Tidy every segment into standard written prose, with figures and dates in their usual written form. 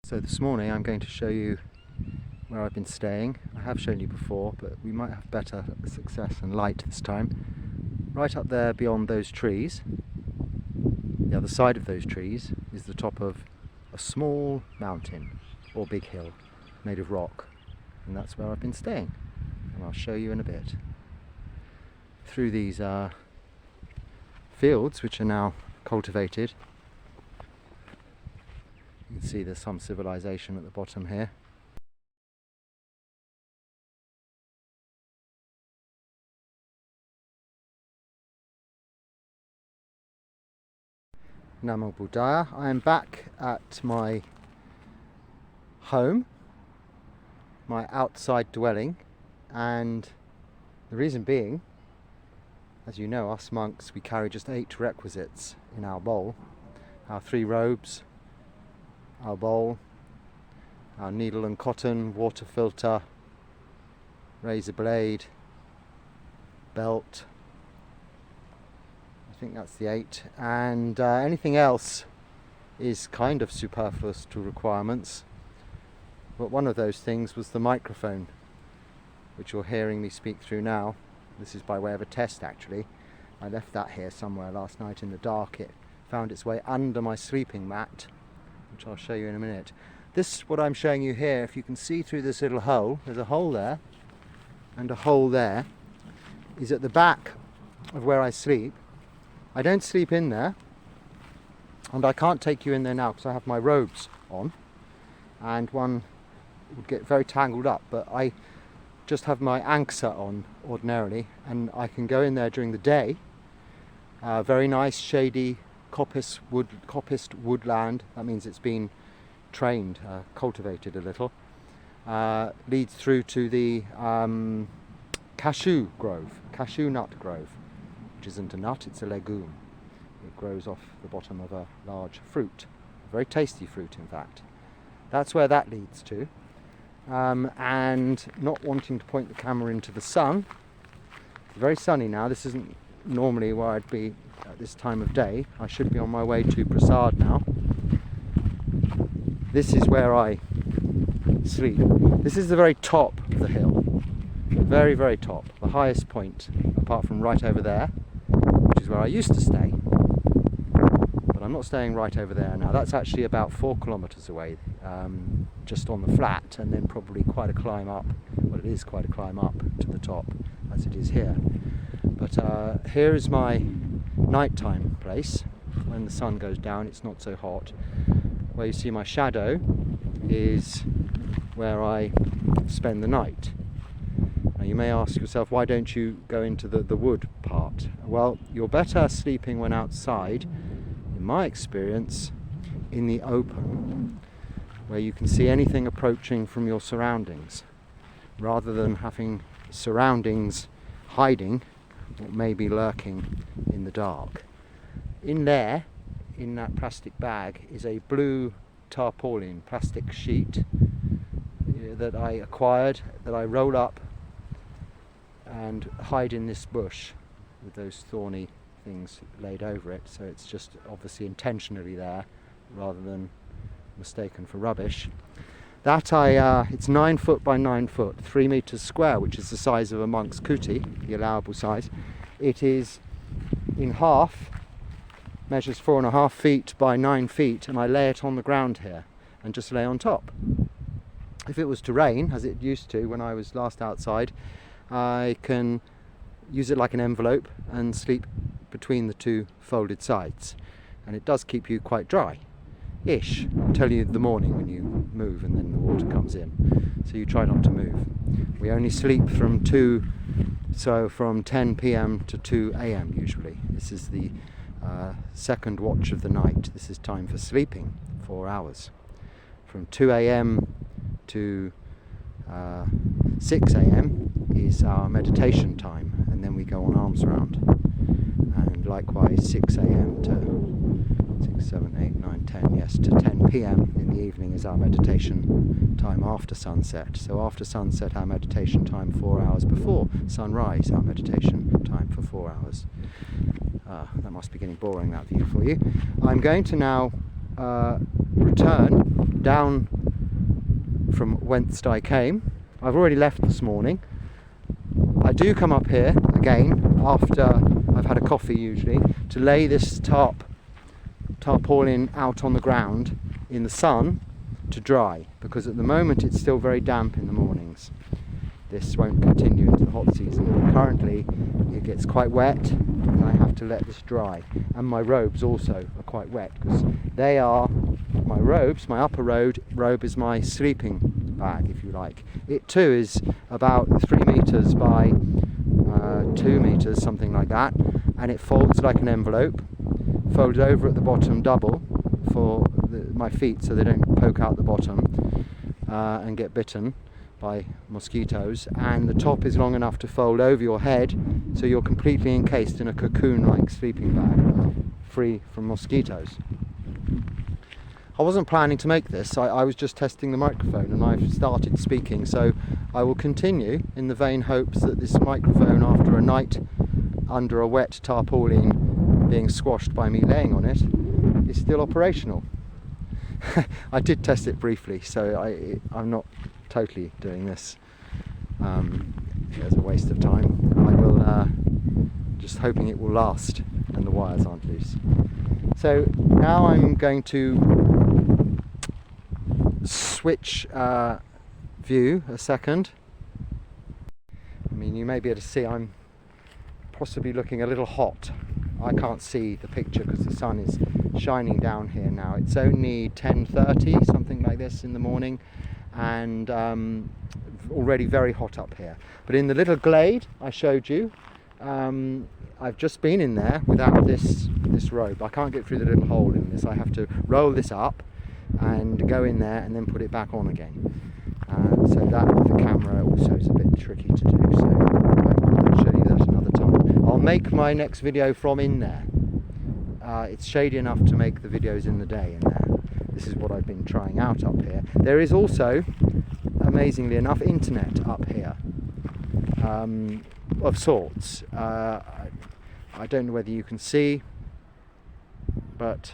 So this morning I'm going to show you where I've been staying. I have shown you before, but we might have better success and light this time. Right up there beyond those trees, the other side of those trees, is the top of a small mountain or big hill made of rock, and that's where I've been staying, and I'll show you in a bit. Through these fields, which are now cultivated, you can see there's some civilization at the bottom here. Namo Buddhaya. I am back at my home, my outside dwelling, and the reason being, as you know, us monks, we carry just 8 requisites in our bowl: our 3 robes, our bowl, our needle and cotton, water filter, razor blade, belt. I think that's the 8, and anything else is kind of superfluous to requirements. But one of those things was the microphone, which you're hearing me speak through now. This is by way of a test, actually. I left that here somewhere last night in the dark. It found its way under my sleeping mat, which I'll show you in a minute. This, what I'm showing you here, if you can see through this little hole, there's a hole there and a hole there, is at the back of where I sleep. I don't sleep in there, and I can't take you in there now because I have my robes on, and one would get very tangled up, but I just have my anksa on ordinarily, and I can go in there during the day. Very nice, shady, coppiced woodland. That means it's been trained, cultivated a little. Leads through to the cashew nut grove, which isn't a nut, it's a legume. It grows off the bottom of a large fruit, a very tasty fruit in fact. That's where that leads to. And not wanting to point the camera into the sun, it's very sunny now. This isn't normally where I'd be at this time of day. I should be on my way to Prasad now. This is where I sleep. This is the very top of the hill, the very, very top, the highest point, apart from right over there, which is where I used to stay. But I'm not staying right over there now. That's actually about 4 kilometers away, just on the flat, and then probably quite a climb up. Well, it is quite a climb up to the top, as it is here. But here is my nighttime place. When the sun goes down, it's not so hot. Where you see my shadow is where I spend the night. Now you may ask yourself, why don't you go into the wood part? Well, you're better sleeping when outside, in my experience, in the open, where you can see anything approaching from your surroundings, rather than having surroundings hiding what may be lurking in the dark. In there, in that plastic bag, is a blue tarpaulin plastic sheet that I acquired, that I roll up and hide in this bush with those thorny things laid over it, so it's just obviously intentionally there rather than mistaken for rubbish. That it's 9 foot by 9 foot, 3 meters square, which is the size of a monk's kuti, the allowable size. It is in half, measures 4.5 feet by 9 feet, and I lay it on the ground here and just lay on top. If it was to rain, as it used to when I was last outside, I can use it like an envelope and sleep between the 2 folded sides, and it does keep you quite dry-ish until the morning when you move and then the water comes in, so you try not to move. We only sleep from 10 p.m. to 2 a.m. usually. This is the second watch of the night. This is time for sleeping, 4 hours. From 2 a.m. to 6 a.m. is our meditation time, and then we go on alms round. And likewise 6 a.m. to 6, 7, 8, 9, 10, yes, to 10 p.m. in the evening is our meditation time after sunset. So after sunset, our meditation time 4 hours. Before sunrise, our meditation time for 4 hours. That must be getting boring, that view for you. I'm going to now return down from whence I came. I've already left this morning. I do come up here again after I've had a coffee usually to lay this tarpaulin out on the ground in the sun to dry, because at the moment it's still very damp in the mornings. This won't continue into the hot season. Currently it gets quite wet and I have to let this dry, and my robes also are quite wet because they are my robes. My upper robe is my sleeping bag, if you like. It too is about 3 meters by 2 meters, something like that, and it folds like an envelope, folded over at the bottom double for my feet so they don't poke out the bottom and get bitten by mosquitoes, and the top is long enough to fold over your head so you're completely encased in a cocoon-like sleeping bag, free from mosquitoes. I wasn't planning to make this, I was just testing the microphone and I've started speaking, so I will continue in the vain hopes that this microphone, after a night under a wet tarpaulin being squashed by me laying on it, is still operational. I did test it briefly, so I'm not totally doing this as a waste of time. I will just hoping it will last and the wires aren't loose. So now I'm going to switch view a second. I mean, you may be able to see I'm possibly looking a little hot. I can't see the picture because the sun is shining down here now. It's only 10:30, something like this, in the morning, and already very hot up here. But in the little glade I showed you, I've just been in there without this robe. I can't get through the little hole in this. I have to roll this up and go in there and then put it back on again. So that with the camera also is a bit tricky to do, so I'll show you that another time. I'll make my next video from in there. It's shady enough to make the videos in the day in there. This is what I've been trying out up here. There is also, amazingly enough, internet up here, of sorts. I don't know whether you can see, but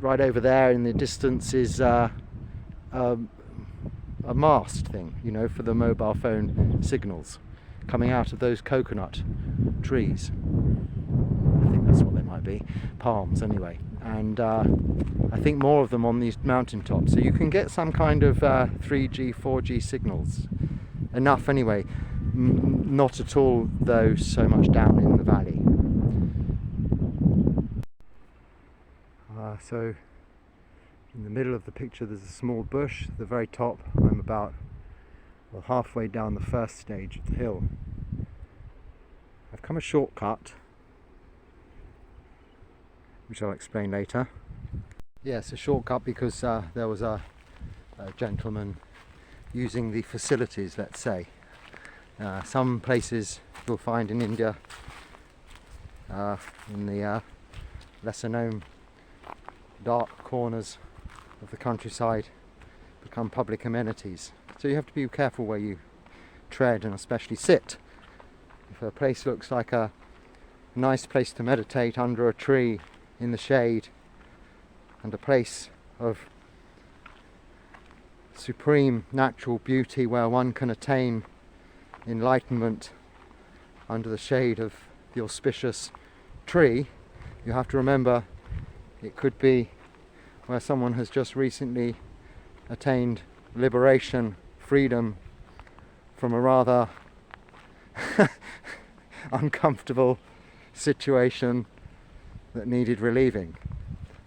right over there in the distance is a mast thing, you know, for the mobile phone signals coming out of those coconut trees. I think that's what they might be, palms anyway. And I think more of them on these mountain tops, so you can get some kind of 3G, 4G signals. Enough anyway, not at all though so much down in the valley. So in the middle of the picture there's a small bush. At the very top I'm about halfway down the first stage of the hill. I've come a shortcut, which I'll explain later. Yes, a shortcut because there was a gentleman using the facilities, let's say. Some places you'll find in India, in the lesser known dark corners of the countryside, become public amenities. So you have to be careful where you tread and especially sit. If a place looks like a nice place to meditate under a tree in the shade, and a place of supreme natural beauty where one can attain enlightenment under the shade of the auspicious tree, you have to remember it could be where someone has just recently attained liberation, freedom from a rather uncomfortable situation that needed relieving.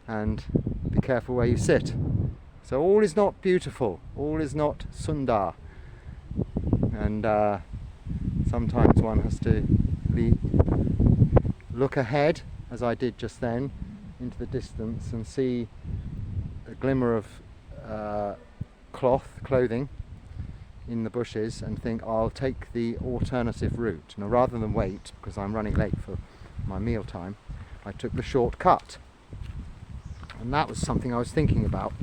And be careful where you sit. So all is not beautiful, all is not sundar, and sometimes one has to look ahead, as I did just then, into the distance and see a glimmer of clothing in the bushes and think, I'll take the alternative route. Now, rather than wait, because I'm running late for my meal time, I took the shortcut. And that was something I was thinking about,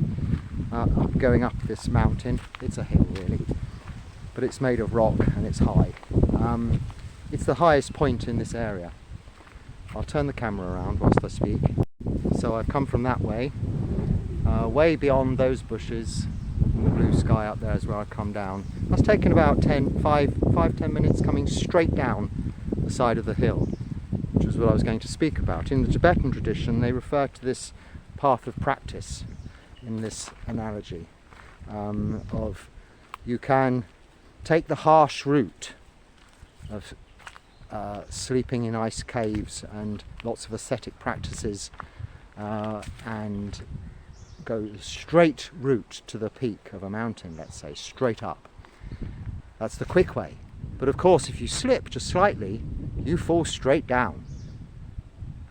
going up this mountain. It's a hill really, but it's made of rock and it's high. It's the highest point in this area. I'll turn the camera around whilst I speak. So I've come from that way, way beyond those bushes, sky up there is where I come down. I was taking about 10 minutes coming straight down the side of the hill, which was what I was going to speak about. In the Tibetan tradition, they refer to this path of practice in this analogy of you can take the harsh route of sleeping in ice caves and lots of ascetic practices and go straight route to the peak of a mountain, let's say, straight up. That's the quick way. But of course, if you slip just slightly, you fall straight down.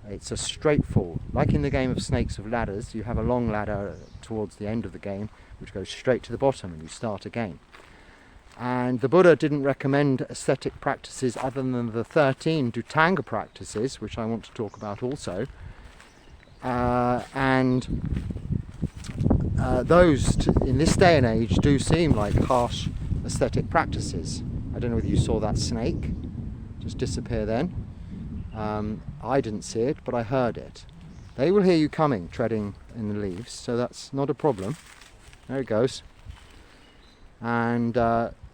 It's a straight fall. Like in the game of Snakes of Ladders, you have a long ladder towards the end of the game, which goes straight to the bottom and you start again. And the Buddha didn't recommend ascetic practices other than the 13 DHUTANGA practices, which I want to talk about also. Those, in this day and age, do seem like harsh ascetic practices. I don't know whether you saw that snake just disappear then. I didn't see it, but I heard it. They will hear you coming, treading in the leaves, so that's not a problem. There it goes. And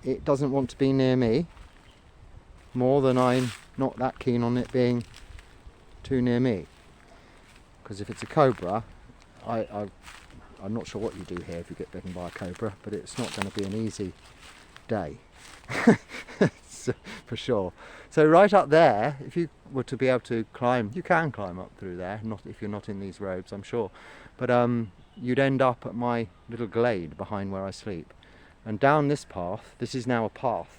it doesn't want to be near me, more than I'm not that keen on it being too near me. Because if it's a cobra, I'm not sure what you do here if you get bitten by a cobra, but it's not going to be an easy day. For sure. So right up there, if you were to be able to climb, you can climb up through there, not if you're not in these robes, I'm sure. But you'd end up at my little glade behind where I sleep. And down this path, this is now a path.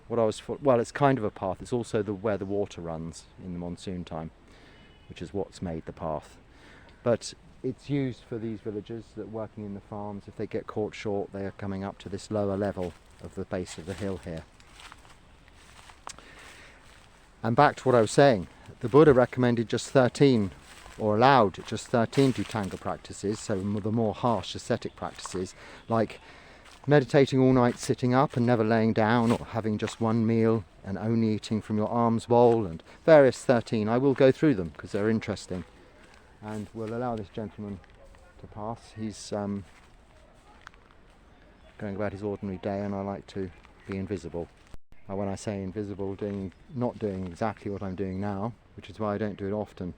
Well, it's kind of a path. It's also where the water runs in the monsoon time, which is what's made the path. But it's used for these villagers that are working in the farms. If they get caught short, they are coming up to this lower level of the base of the hill here. And back to what I was saying, the Buddha recommended just 13, or allowed just 13 DHUTANGA practices, so the more harsh ascetic practices, like meditating all night sitting up and never laying down, or having just one meal and only eating from your alms bowl, and various 13. I will go through them because they're interesting. And we'll allow this gentleman to pass. He's going about his ordinary day, and I like to be invisible. When I say invisible, not doing exactly what I'm doing now, which is why I don't do it often.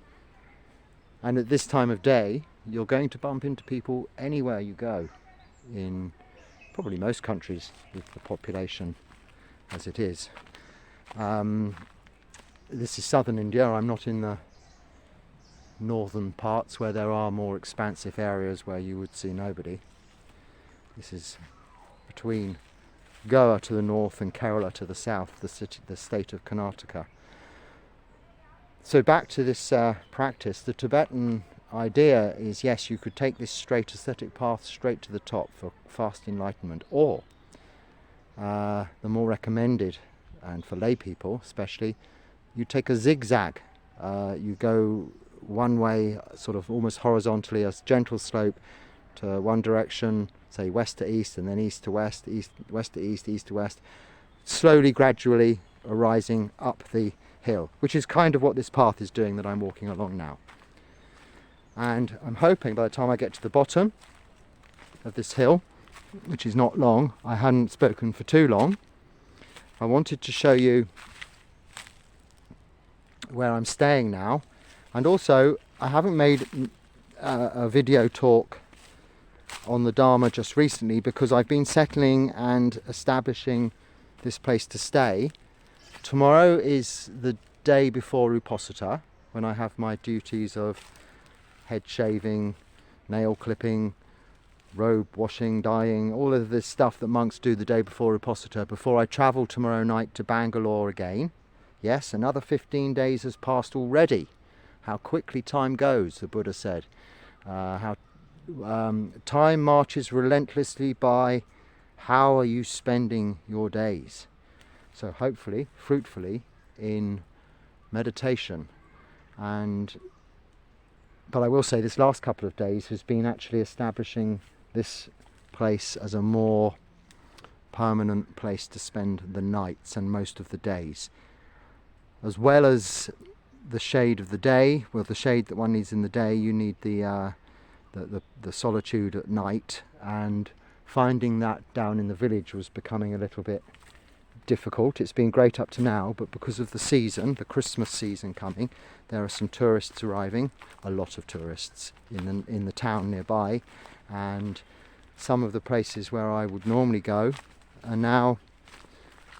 And at this time of day, you're going to bump into people anywhere you go, in probably most countries with the population as it is. This is southern India. I'm not in the northern parts where there are more expansive areas where you would see nobody. This is between Goa to the north and Kerala to the south, the state of Karnataka. So back to this practice, the Tibetan idea is, yes, you could take this straight ascetic path straight to the top for fast enlightenment, or the more recommended, and for lay people especially, you take a zigzag. You go one way, sort of almost horizontally, a gentle slope to one direction, say west to east, and then east to west, west to east, east to west, slowly, gradually arising up the hill, which is kind of what this path is doing that I'm walking along now. And I'm hoping by the time I get to the bottom of this hill, which is not long, I hadn't spoken for too long, I wanted to show you where I'm staying now. And also, I haven't made a video talk on the Dharma just recently because I've been settling and establishing this place to stay. Tomorrow is the day before Uposatha, when I have my duties of head shaving, nail clipping, robe washing, dyeing, all of this stuff that monks do the day before Uposatha, before I travel tomorrow night to Bangalore again. Yes, another 15 days has passed already. How quickly time goes, the Buddha said. How time marches relentlessly by. How are you spending your days? So hopefully, fruitfully, in meditation. But I will say this last couple of days has been actually establishing this place as a more permanent place to spend the nights and most of the days. As well as the shade of the day, well, the shade that one needs in the day, you need the solitude at night, and finding that down in the village was becoming a little bit difficult. It's been great up to now, but because of the season, the Christmas season coming, there are some tourists arriving, a lot of tourists in the town nearby, and some of the places where I would normally go are now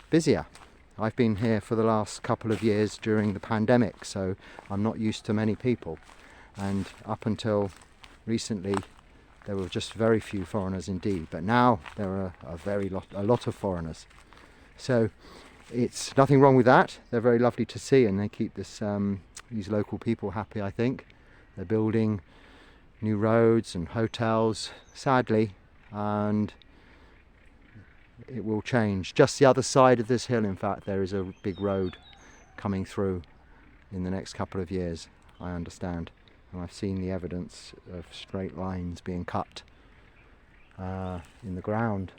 busier. I've been here for the last couple of years during the pandemic, so I'm not used to many people, and up until recently there were just very few foreigners indeed, but now there are a lot of foreigners. So it's nothing wrong with that. They're very lovely to see, and they keep these local people happy, I think. They're building new roads and hotels, sadly, and it will change. Just the other side of this hill, in fact, there is a big road coming through in the next couple of years, I understand. And I've seen the evidence of straight lines being cut in the ground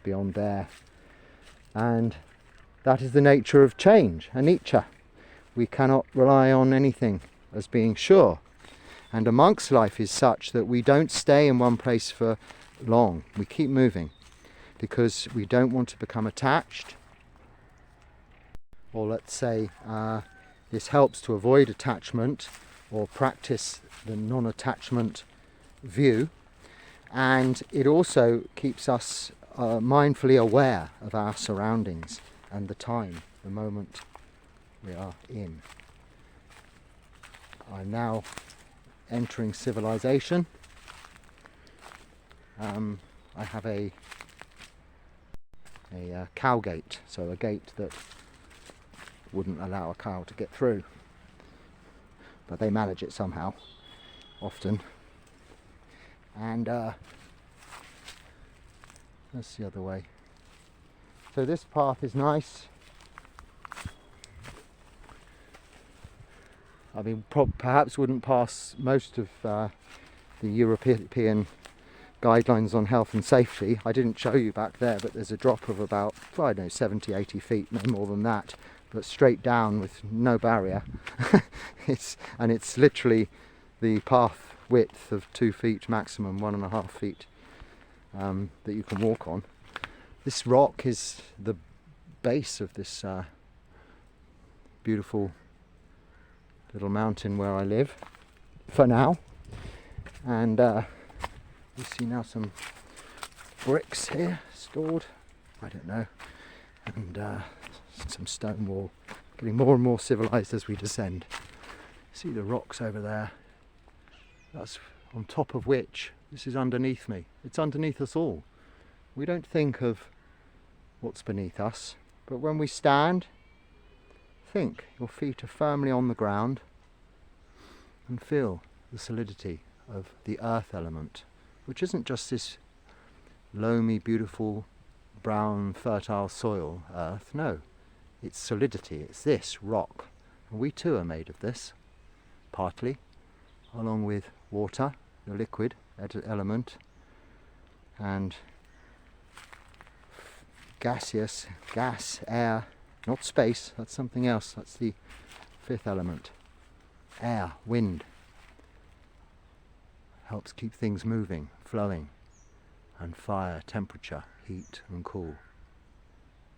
beyond there. And that is the nature of change, anicca. We cannot rely on anything as being sure. And a monk's life is such that we don't stay in one place for long. We keep moving because we don't want to become attached. Or let's say this helps to avoid attachment or practice the non-attachment view. And it also keeps us mindfully aware of our surroundings and the time, the moment we are in. I'm now entering civilization. I have a cow gate, so a gate that wouldn't allow a cow to get through, but they manage it somehow, often. And that's the other way. So this path is nice. I mean, perhaps wouldn't pass most of the European guidelines on health and safety. I didn't show you back there, but there's a drop of about, I don't know, 70, 80 feet, no more than that, but straight down with no barrier. It's literally the path width of 2 feet maximum, 1.5 feet that you can walk on. This rock is the base of this beautiful little mountain where I live for now. And you see now some bricks here stored, I don't know, and some stone wall, getting more and more civilized as we descend. See the rocks over there, that's on top of which this is underneath me. It's underneath us all. We don't think of what's beneath us, but when we stand, think your feet are firmly on the ground and feel the solidity of the earth element, which isn't just this loamy, beautiful, brown, fertile soil earth. No, it's solidity. It's this rock. And we too are made of this, partly, along with water, the liquid element, and gaseous, gas, air, not space, that's something else, that's the fifth element. Air, wind, helps keep things moving, flowing, and fire, temperature, heat and cool.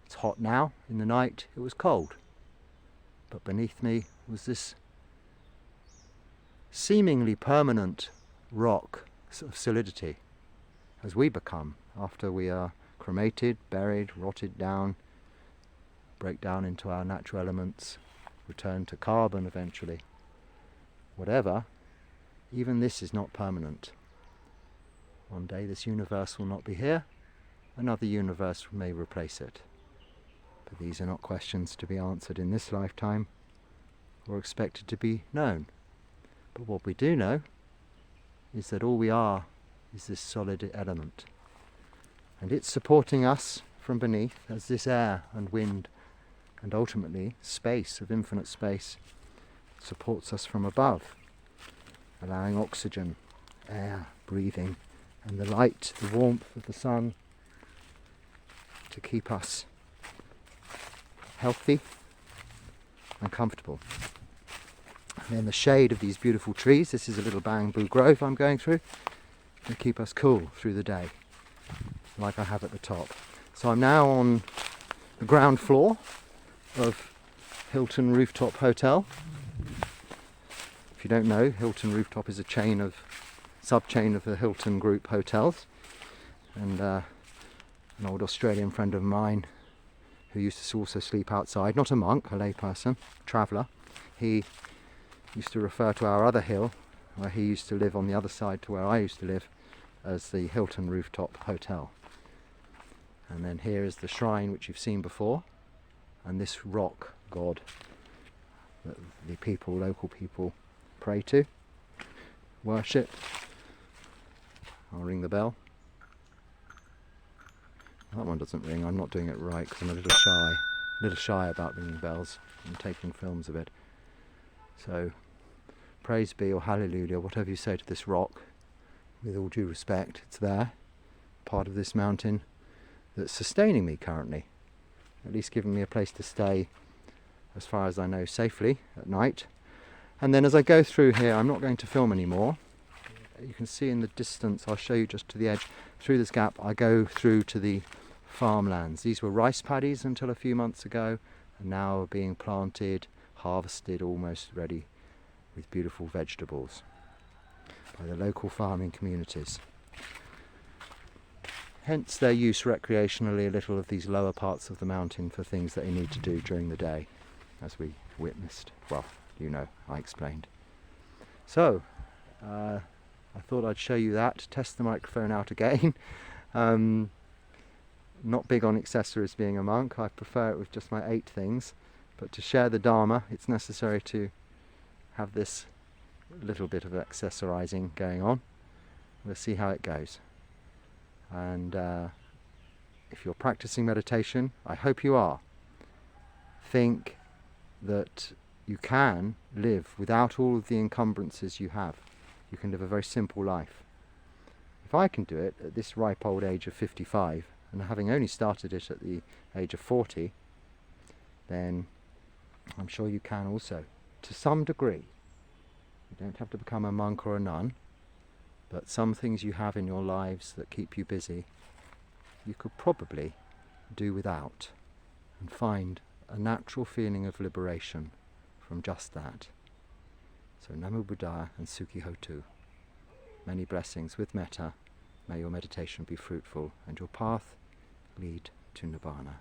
It's hot now. In the night it was cold, but beneath me was this seemingly permanent rock of solidity, as we become after we are cremated, buried, rotted down, break down into our natural elements, return to carbon eventually. Whatever, even this is not permanent. One day this universe will not be here, another universe may replace it. But these are not questions to be answered in this lifetime or expected to be known. But what we do know is that all we are is this solid element, and it's supporting us from beneath as this air and wind and ultimately space of infinite space supports us from above, allowing oxygen, air, breathing, and the light, the warmth of the sun to keep us healthy and comfortable. And in the shade of these beautiful trees, this is a little bamboo grove I'm going through, to keep us cool through the day. like I have at the top. So I'm now on the ground floor of Hilton Rooftop Hotel. If you don't know, Hilton Rooftop is a sub-chain of the Hilton Group hotels. And an old Australian friend of mine who used to also sleep outside, not a monk, a lay person, traveller, he used to refer to our other hill, where he used to live on the other side to where I used to live, as the Hilton Rooftop Hotel. And then here is the shrine which you've seen before, and this rock god that the local people pray to, worship. I'll ring the bell. That one doesn't ring. I'm not doing it right because I'm a little shy about ringing bells and taking films of it. So, praise be or hallelujah, whatever you say to this rock, with all due respect, it's there, part of this mountain that's sustaining me currently, at least giving me a place to stay, as far as I know, safely at night. And then as I go through here, I'm not going to film anymore. You can see in the distance, I'll show you just to the edge, through this gap I go through to the farmlands. These were rice paddies until a few months ago, and now are being planted, harvested, almost ready, with beautiful vegetables by the local farming communities. Hence their use recreationally a little of these lower parts of the mountain for things that they need to do during the day, as we witnessed. Well, you know, I explained. So, I thought I'd show you that, test the microphone out again. Not big on accessories being a monk, I prefer it with just my 8 things, but to share the Dharma it's necessary to have this little bit of accessorizing going on. We'll see how it goes. And if you're practicing meditation, I hope you are, think that you can live without all of the encumbrances you have. You can live a very simple life. If I can do it at this ripe old age of 55, and having only started it at the age of 40, then I'm sure you can also, to some degree. You don't have to become a monk or a nun, but some things you have in your lives that keep you busy, you could probably do without, and find a natural feeling of liberation from just that. So Namo Buddhaya and Sukhi Hotu. Many blessings with metta. May your meditation be fruitful and your path lead to Nibbana.